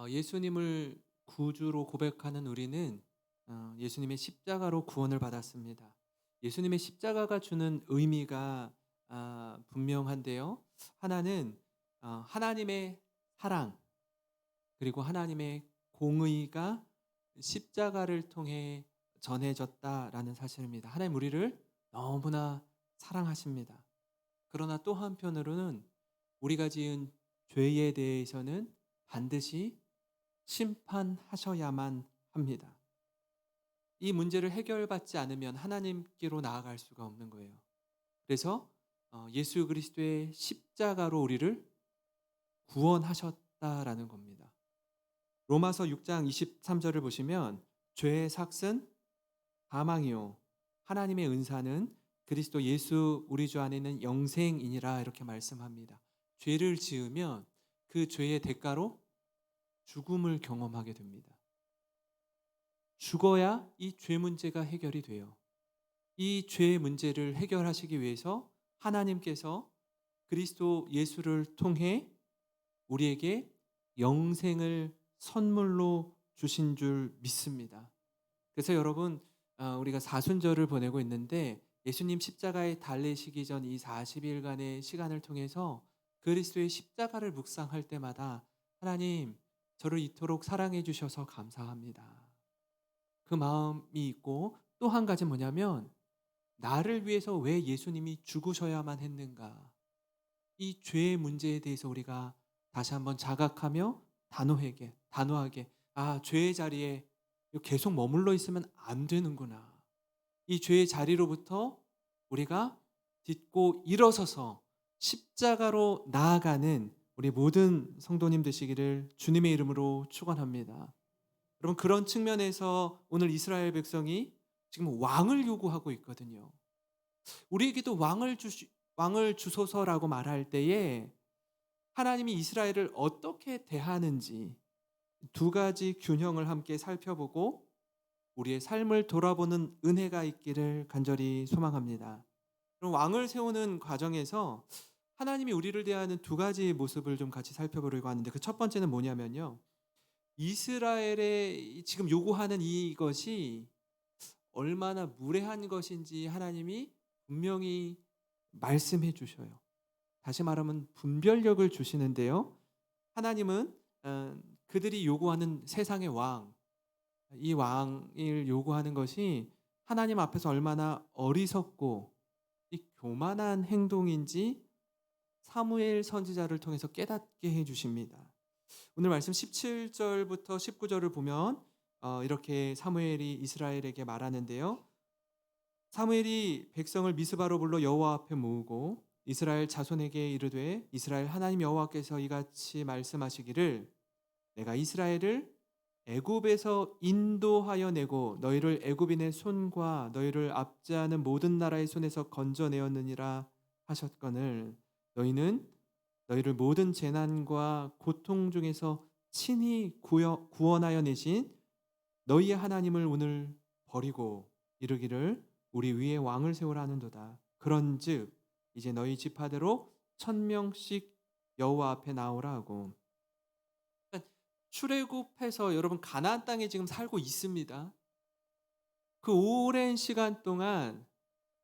예수님을 구주로 고백하는 우리는 예수님의 십자가로 구원을 받았습니다. 예수님의 십자가가 주는 의미가 분명한데요. 하나는 하나님의 사랑, 그리고 하나님의 공의가 십자가를 통해 전해졌다라는 사실입니다. 하나님 우리를 너무나 사랑하십니다. 그러나 또 한편으로는 우리가 지은 죄에 대해서는 반드시 심판하셔야만 합니다. 이 문제를 해결받지 않으면 하나님께로 나아갈 수가 없는 거예요. 그래서 예수 그리스도의 십자가로 우리를 구원하셨다라는 겁니다. 로마서 6장 23절을 보시면 죄의 삭은 사망이요 하나님의 은사는 그리스도 예수 우리 주 안에 있는 영생이니라 이렇게 말씀합니다. 죄를 지으면 그 죄의 대가로 죽음을 경험하게 됩니다. 죽어야 이 죄 문제가 해결이 돼요. 이 죄의 문제를 해결하시기 위해서 하나님께서 그리스도 예수를 통해 우리에게 영생을 선물로 주신 줄 믿습니다. 그래서 여러분 우리가 사순절을 보내고 있는데 예수님 십자가에 달리시기 전 이 40일간의 시간을 통해서 그리스도의 십자가를 묵상할 때마다 하나님 저를 이토록 사랑해 주셔서 감사합니다. 그 마음이 있고 또 한 가지 뭐냐면 나를 위해서 왜 예수님이 죽으셔야만 했는가? 이 죄의 문제에 대해서 우리가 다시 한번 자각하며 단호하게 죄의 자리에 계속 머물러 있으면 안 되는구나. 이 죄의 자리로부터 우리가 딛고 일어서서 십자가로 나아가는 우리 모든 성도님 되시기를 주님의 이름으로 축원합니다. 여러분 그런 측면에서 오늘 이스라엘 백성이 지금 왕을 요구하고 있거든요. 우리에게도 왕을 주소서라고 말할 때에 하나님이 이스라엘을 어떻게 대하는지 두 가지 균형을 함께 살펴보고 우리의 삶을 돌아보는 은혜가 있기를 간절히 소망합니다. 그럼 왕을 세우는 과정에서 하나님이 우리를 대하는 두 가지 모습을 좀 같이 살펴보려고 하는데 그 첫 번째는 뭐냐면요. 이스라엘의 지금 요구하는 이것이 얼마나 무례한 것인지 하나님이 분명히 말씀해 주셔요. 다시 말하면 분별력을 주시는데요. 하나님은 그들이 요구하는 세상의 왕, 이 왕을 요구하는 것이 하나님 앞에서 얼마나 어리석고 이 교만한 행동인지 사무엘 선지자를 통해서 깨닫게 해 주십니다. 오늘 말씀 17절부터 19절을 보면 이렇게 사무엘이 이스라엘에게 말하는데요. 사무엘이 백성을 미스바로 불러 여호와 앞에 모으고 이스라엘 자손에게 이르되 이스라엘 하나님 여호와께서 이같이 말씀하시기를 내가 이스라엘을 애굽에서 인도하여 내고 너희를 애굽인의 손과 너희를 압제하는 모든 나라의 손에서 건져내었느니라 하셨거늘 너희는 너희를 모든 재난과 고통 중에서 친히 구원하여 내신 너희의 하나님을 오늘 버리고 이르기를 우리 위에 왕을 세우라 하는도다. 그런즉 이제 너희 지파대로 1000명씩 여호와 앞에 나오라 하고. 출애굽해서 여러분 가나안 땅에 지금 살고 있습니다. 그 오랜 시간 동안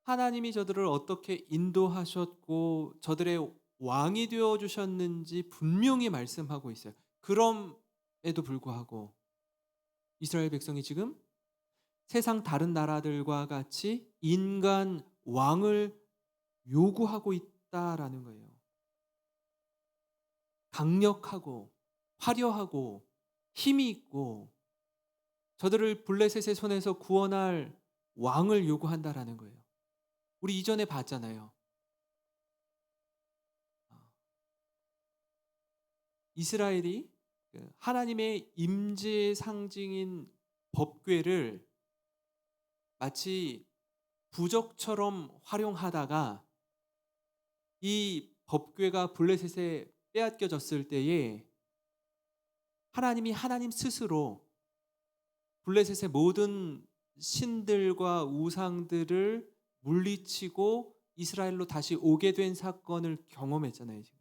하나님이 저들을 어떻게 인도하셨고 저들의 왕이 되어 주셨는지 분명히 말씀하고 있어요. 그럼에도 불구하고 이스라엘 백성이 지금 세상 다른 나라들과 같이 인간 왕을 요구하고 있다라는 거예요. 강력하고 화려하고 힘이 있고 저들을 블레셋의 손에서 구원할 왕을 요구한다라는 거예요. 우리 이전에 봤잖아요. 이스라엘이 하나님의 임재의 상징인 법궤를 마치 부적처럼 활용하다가 이 법궤가 블레셋에 빼앗겨졌을 때에 하나님 스스로 블레셋의 모든 신들과 우상들을 물리치고 이스라엘로 다시 오게 된 사건을 경험했잖아요. 지금.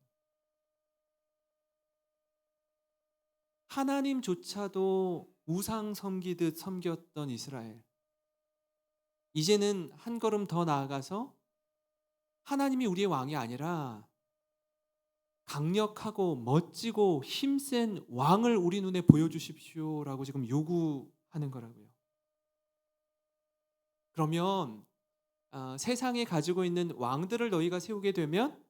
하나님조차도 우상 섬기듯 섬겼던 이스라엘. 이제는 한 걸음 더 나아가서 하나님이 우리의 왕이 아니라 강력하고 멋지고 힘센 왕을 우리 눈에 보여주십시오라고 지금 요구하는 거라고요. 그러면 세상에 가지고 있는 왕들을 너희가 세우게 되면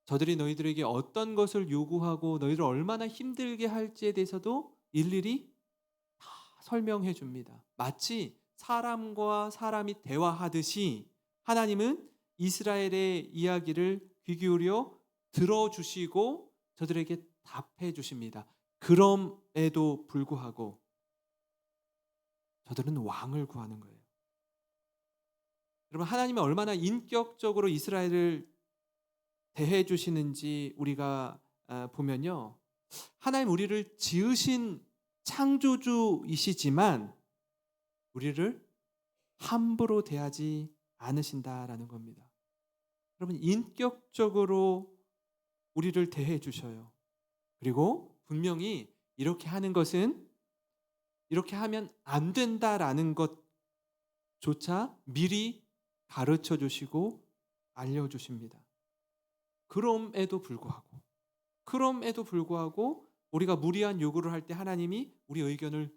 저들이 너희들에게 어떤 것을 요구하고 너희를 얼마나 힘들게 할지에 대해서도 일일이 다 설명해 줍니다. 마치 사람과 사람이 대화하듯이 하나님은 이스라엘의 이야기를 귀 기울여 들어주시고 저들에게 답해 주십니다. 그럼에도 불구하고 저들은 왕을 구하는 거예요. 여러분, 하나님은 얼마나 인격적으로 이스라엘을 대해 주시는지 우리가 보면요, 하나님 우리를 지으신 창조주이시지만 우리를 함부로 대하지 않으신다라는 겁니다. 여러분, 인격적으로 우리를 대해 주셔요. 그리고 분명히 이렇게 하는 것은, 이렇게 하면 안 된다라는 것조차 미리 가르쳐 주시고 알려 주십니다. 그럼에도 불구하고 우리가 무리한 요구를 할 때 하나님이 우리 의견을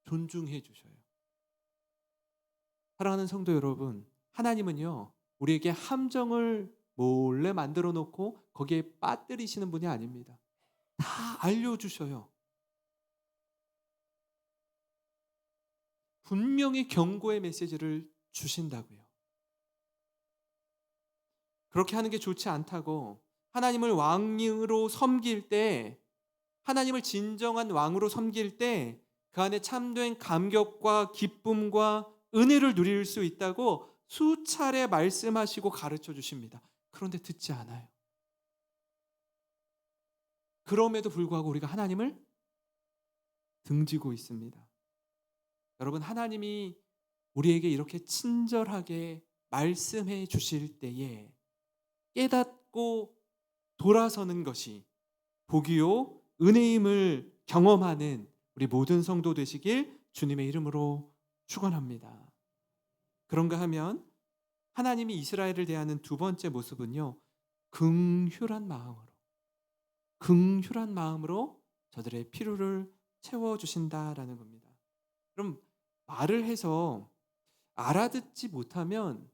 존중해 주셔요. 사랑하는 성도 여러분, 하나님은요, 우리에게 함정을 몰래 만들어 놓고 거기에 빠뜨리시는 분이 아닙니다. 다 알려주셔요. 분명히 경고의 메시지를 주신다고요. 그렇게 하는 게 좋지 않다고, 하나님을 왕으로 섬길 때, 하나님을 진정한 왕으로 섬길 때 그 안에 참된 감격과 기쁨과 은혜를 누릴 수 있다고 수차례 말씀하시고 가르쳐 주십니다. 그런데 듣지 않아요. 그럼에도 불구하고 우리가 하나님을 등지고 있습니다. 여러분, 하나님이 우리에게 이렇게 친절하게 말씀해 주실 때에 깨닫고 돌아서는 것이 복이요 은혜임을 경험하는 우리 모든 성도 되시길 주님의 이름으로 축원합니다. 그런가 하면 하나님이 이스라엘을 대하는 두 번째 모습은요, 긍휼한 마음으로 저들의 필요를 채워주신다라는 겁니다. 그럼 말을 해서 알아듣지 못하면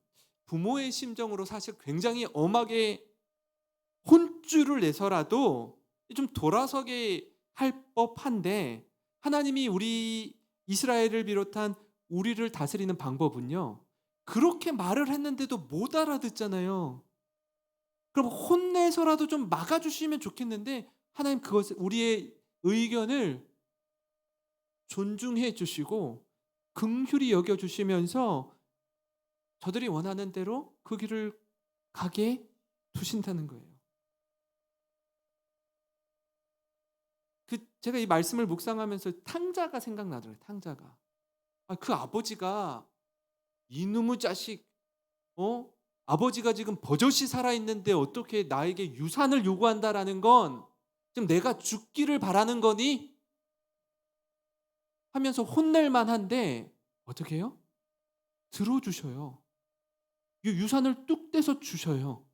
부모의 심정으로 사실 굉장히 엄하게 혼쭐을 내서라도 좀 돌아서게 할 법한데, 하나님이 우리 이스라엘을 비롯한 우리를 다스리는 방법은요, 그렇게 말을 했는데도 못 알아듣잖아요. 그럼 혼내서라도 좀 막아주시면 좋겠는데 하나님 그것을, 우리의 의견을 존중해 주시고 긍휼히 여겨주시면서 저들이 원하는 대로 그 길을 가게 두신다는 거예요. 제가 이 말씀을 묵상하면서 탕자가 생각나더라고요. 탕자가. 그 아버지가 이놈의 자식, 아버지가 지금 버젓이 살아있는데 어떻게 나에게 유산을 요구한다라는 건 지금 내가 죽기를 바라는 거니? 하면서 혼낼 만한데 어떻게 해요? 들어주셔요. 유산을 뚝 떼서 주셔요.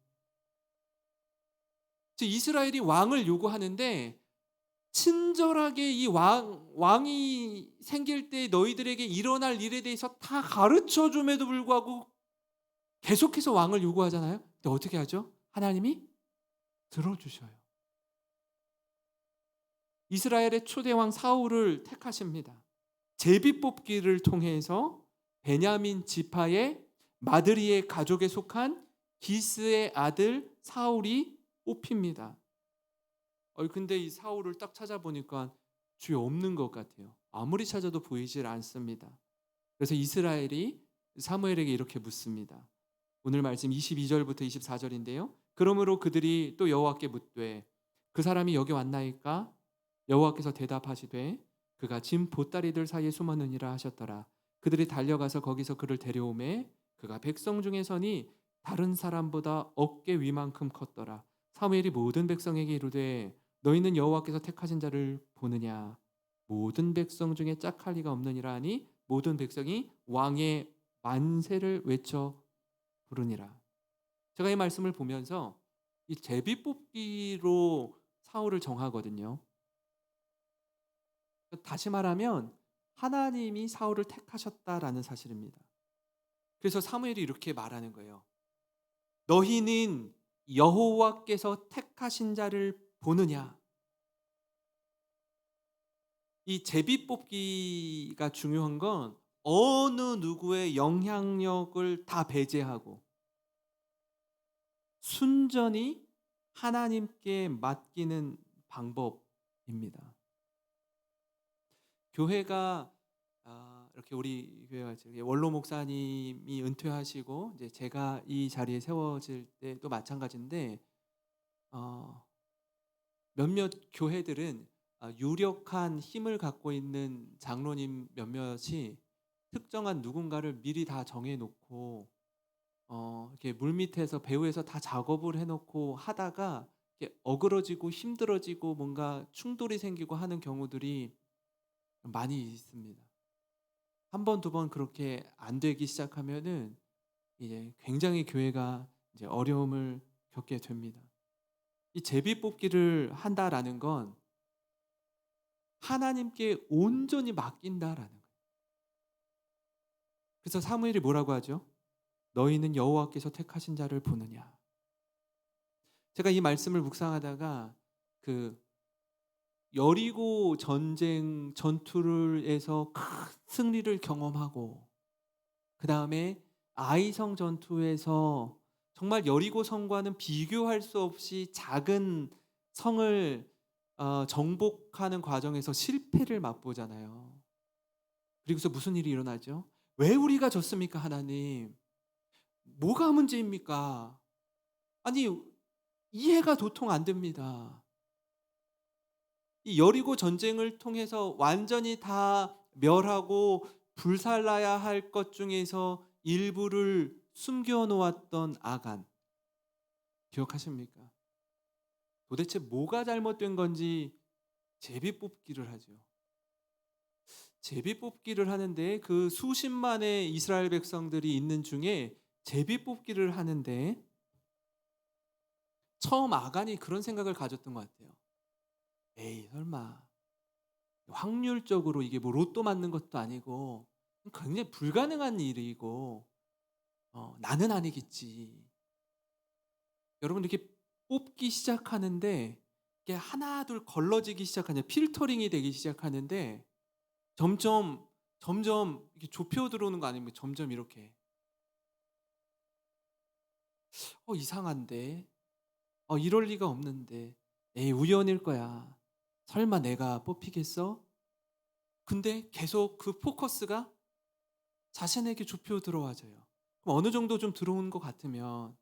이스라엘이 왕을 요구하는데 친절하게 이 왕이 생길 때 너희들에게 일어날 일에 대해서 다 가르쳐 줌에도 불구하고 계속해서 왕을 요구하잖아요. 근데 어떻게 하죠? 하나님이 들어주셔요. 이스라엘의 초대왕 사울을 택하십니다. 제비뽑기를 통해서 베냐민 지파의 마드리의 가족에 속한 기스의 아들 사울이 뽑힙니다. 근데 이 사울을 딱 찾아보니까 주에 없는 것 같아요. 아무리 찾아도 보이질 않습니다. 그래서 이스라엘이 사무엘에게 이렇게 묻습니다. 오늘 말씀 22절부터 24절인데요. 그러므로 그들이 또 여호와께 묻되 그 사람이 여기 왔나이까? 여호와께서 대답하시되 그가 짐 보따리들 사이에 숨었느니라 하셨더라. 그들이 달려가서 거기서 그를 데려오매 그가 백성 중에 서니 다른 사람보다 어깨 위만큼 컸더라. 사무엘이 모든 백성에게 이르되 너희는 여호와께서 택하신 자를 보느냐? 모든 백성 중에 짝할 리가 없느니라 하니 모든 백성이 왕의 만세를 외쳐 부르니라. 제가 이 말씀을 보면서 이 제비뽑기로 사울을 정하거든요. 다시 말하면 하나님이 사울을 택하셨다라는 사실입니다. 그래서 사무엘이 이렇게 말하는 거예요. 너희는 여호와께서 택하신 자를 보느냐? 이 제비뽑기가 중요한 건 어느 누구의 영향력을 다 배제하고 순전히 하나님께 맡기는 방법입니다. 교회가 이렇게 우리 교회가 원로 목사님이 은퇴하시고 이제 제가 이 자리에 세워질 때도 마찬가지인데 몇몇 교회들은 유력한 힘을 갖고 있는 장로님 몇몇이 특정한 누군가를 미리 다 정해놓고 이렇게 물밑에서 배후에서 다 작업을 해놓고 하다가 이렇게 어그러지고 힘들어지고 뭔가 충돌이 생기고 하는 경우들이 많이 있습니다. 한 번, 두 번 그렇게 안 되기 시작하면은 이제 굉장히 교회가 이제 어려움을 겪게 됩니다. 이 제비뽑기를 한다라는 건 하나님께 온전히 맡긴다라는 거예요. 그래서 사무엘이 뭐라고 하죠? 너희는 여호와께서 택하신 자를 보느냐? 제가 이 말씀을 묵상하다가 그 여리고 전쟁 전투를에서 큰 승리를 경험하고 그 다음에 아이성 전투에서 정말 여리고 성과는 비교할 수 없이 작은 성을 정복하는 과정에서 실패를 맛보잖아요. 그리고서 무슨 일이 일어나죠? 왜 우리가 졌습니까, 하나님? 뭐가 문제입니까? 아니, 이해가 도통 안 됩니다. 이 여리고 전쟁을 통해서 완전히 다 멸하고 불살라야 할 것 중에서 일부를 숨겨놓았던 아간 기억하십니까? 도대체 뭐가 잘못된 건지 제비뽑기를 하죠. 제비뽑기를 하는데 그 수십만의 이스라엘 백성들이 있는 중에 제비뽑기를 하는데 처음 아간이 그런 생각을 가졌던 것 같아요. 에이, 설마 확률적으로 이게 뭐 로또 맞는 것도 아니고 굉장히 불가능한 일이고 나는 아니겠지. 여러분 이렇게 뽑기 시작하는데 이게 하나 둘 걸러지기 시작하냐 필터링이 되기 시작하는데 점점 이렇게 좁혀 들어오는 거 아닙니까? 점점 이렇게 이상한데 이럴 리가 없는데 에이 우연일 거야. 설마 내가 뽑히겠어? 근데 계속 그 포커스가 자신에게 좁혀 들어와져요. 그럼 어느 정도 좀 들어온 것 같으면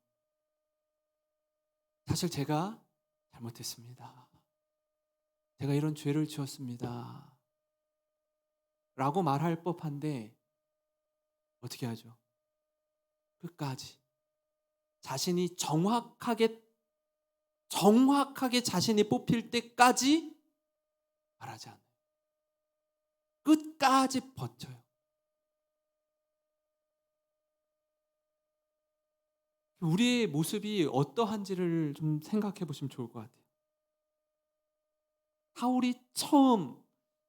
사실 제가 잘못했습니다. 제가 이런 죄를 지었습니다. 라고 말할 법한데 어떻게 하죠? 끝까지 자신이 정확하게 자신이 뽑힐 때까지 말하지 않아요. 끝까지 버텨요. 우리의 모습이 어떠한지를 좀 생각해 보시면 좋을 것 같아요. 사울이 처음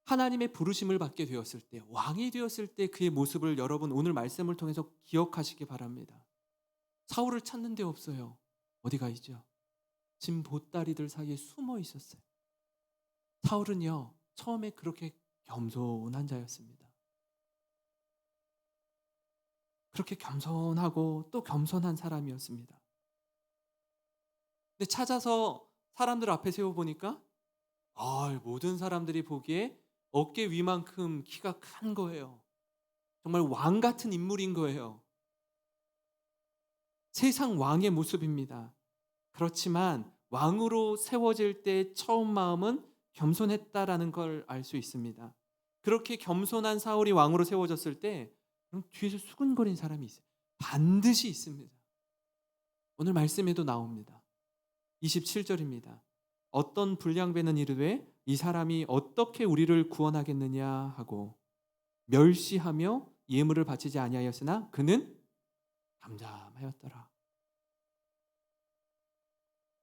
하나님의 부르심을 받게 되었을 때, 왕이 되었을 때 그의 모습을 여러분 오늘 말씀을 통해서 기억하시기 바랍니다. 사울을 찾는 데 없어요. 어디가 있죠? 짐 보따리들 사이에 숨어 있었어요. 사울은요, 처음에 그렇게 겸손한 자였습니다. 그렇게 겸손하고 또 겸손한 사람이었습니다. 근데 찾아서 사람들 앞에 세워보니까 모든 사람들이 보기에 어깨 위만큼 키가 큰 거예요. 정말 왕 같은 인물인 거예요. 세상 왕의 모습입니다. 그렇지만 왕으로 세워질 때 처음 마음은 겸손했다라는 걸 알 수 있습니다. 그렇게 겸손한 사울이 왕으로 세워졌을 때 뒤에서 수근거린 사람이 있어요. 반드시 있습니다. 오늘 말씀에도 나옵니다. 27절입니다. 어떤 불량배는 이르되 이 사람이 어떻게 우리를 구원하겠느냐 하고 멸시하며 예물을 바치지 아니하였으나 그는 잠잠하였더라.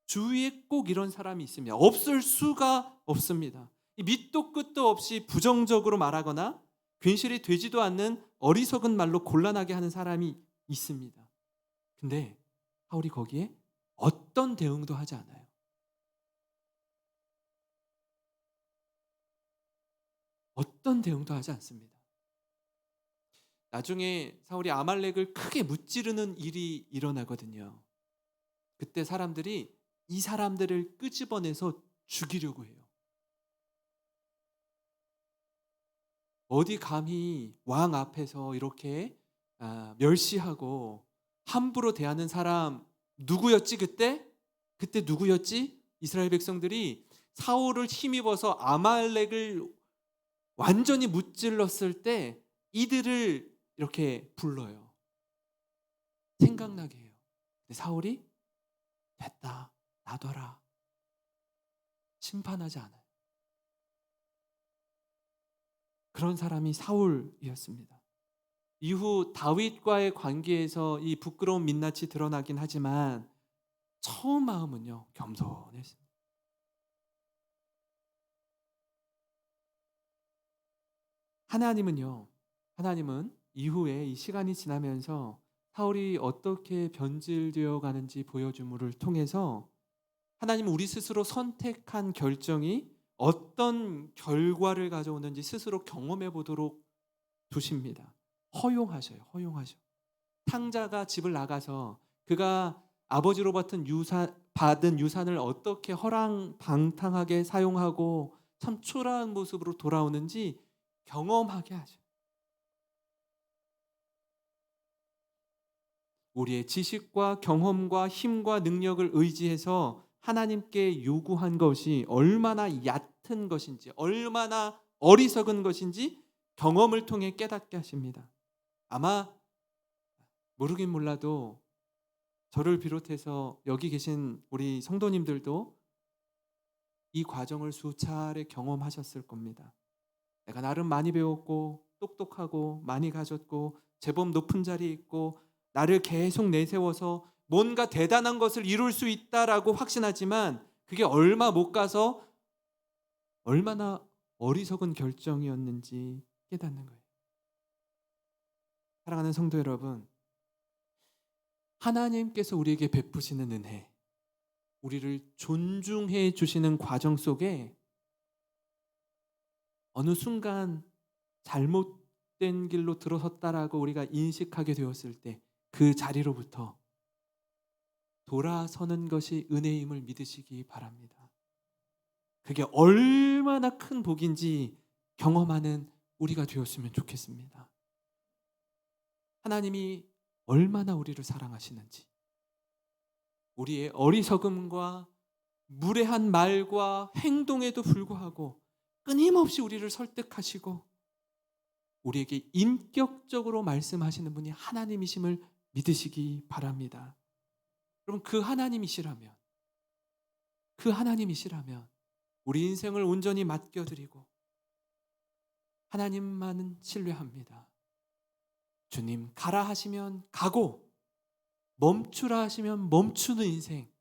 주위에 꼭 이런 사람이 있습니다. 없을 수가 없습니다. 이 밑도 끝도 없이 부정적으로 말하거나 괜시리 되지도 않는 어리석은 말로 곤란하게 하는 사람이 있습니다. 근데 바울이 거기에 어떤 대응도 하지 않아요. 어떤 대응도 하지 않습니다. 나중에 사울이 아말렉을 크게 무찌르는 일이 일어나거든요. 그때 사람들이 이 사람들을 끄집어내서 죽이려고 해요. 어디 감히 왕 앞에서 이렇게 멸시하고 함부로 대하는 사람 누구였지 그때? 그때 누구였지? 이스라엘 백성들이 사울을 힘입어서 아말렉을 완전히 무찔렀을 때 이들을 이렇게 불러요. 생각나게 해요. 근데 사울이 됐다, 놔둬라. 심판하지 않아요. 그런 사람이 사울이었습니다. 이후 다윗과의 관계에서 이 부끄러운 민낯이 드러나긴 하지만 처음 마음은요, 겸손했습니다. 하나님은 이후에 이 시간이 지나면서 사울이 어떻게 변질되어 가는지 보여줌을 통해서 하나님은 우리 스스로 선택한 결정이 어떤 결과를 가져오는지 스스로 경험해 보도록 두십니다. 허용하셔요. 탕자가 집을 나가서 그가 아버지로 받은 유산을 어떻게 허랑방탕하게 사용하고 참 초라한 모습으로 돌아오는지 경험하게 하죠. 우리의 지식과 경험과 힘과 능력을 의지해서 하나님께 요구한 것이 얼마나 얕은 것인지, 얼마나 어리석은 것인지 경험을 통해 깨닫게 하십니다. 아마 모르긴 몰라도 저를 비롯해서 여기 계신 우리 성도님들도 이 과정을 수차례 경험하셨을 겁니다. 내가 나름 많이 배웠고 똑똑하고 많이 가졌고 제법 높은 자리에 있고 나를 계속 내세워서 뭔가 대단한 것을 이룰 수 있다라고 확신하지만 그게 얼마 못 가서 얼마나 어리석은 결정이었는지 깨닫는 거예요. 사랑하는 성도 여러분, 하나님께서 우리에게 베푸시는 은혜, 우리를 존중해 주시는 과정 속에 어느 순간 잘못된 길로 들어섰다라고 우리가 인식하게 되었을 때 그 자리로부터 돌아서는 것이 은혜임을 믿으시기 바랍니다. 그게 얼마나 큰 복인지 경험하는 우리가 되었으면 좋겠습니다. 하나님이 얼마나 우리를 사랑하시는지, 우리의 어리석음과 무례한 말과 행동에도 불구하고 끊임없이 우리를 설득하시고 우리에게 인격적으로 말씀하시는 분이 하나님이심을 믿으시기 바랍니다. 여러분, 그 하나님이시라면 우리 인생을 온전히 맡겨드리고 하나님만은 신뢰합니다. 주님 가라 하시면 가고 멈추라 하시면 멈추는 인생,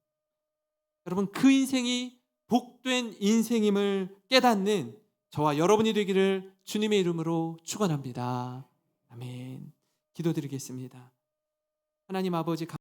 여러분 그 인생이 복된 인생임을 깨닫는 저와 여러분이 되기를 주님의 이름으로 축원합니다. 아멘. 기도드리겠습니다. 하나님 아버지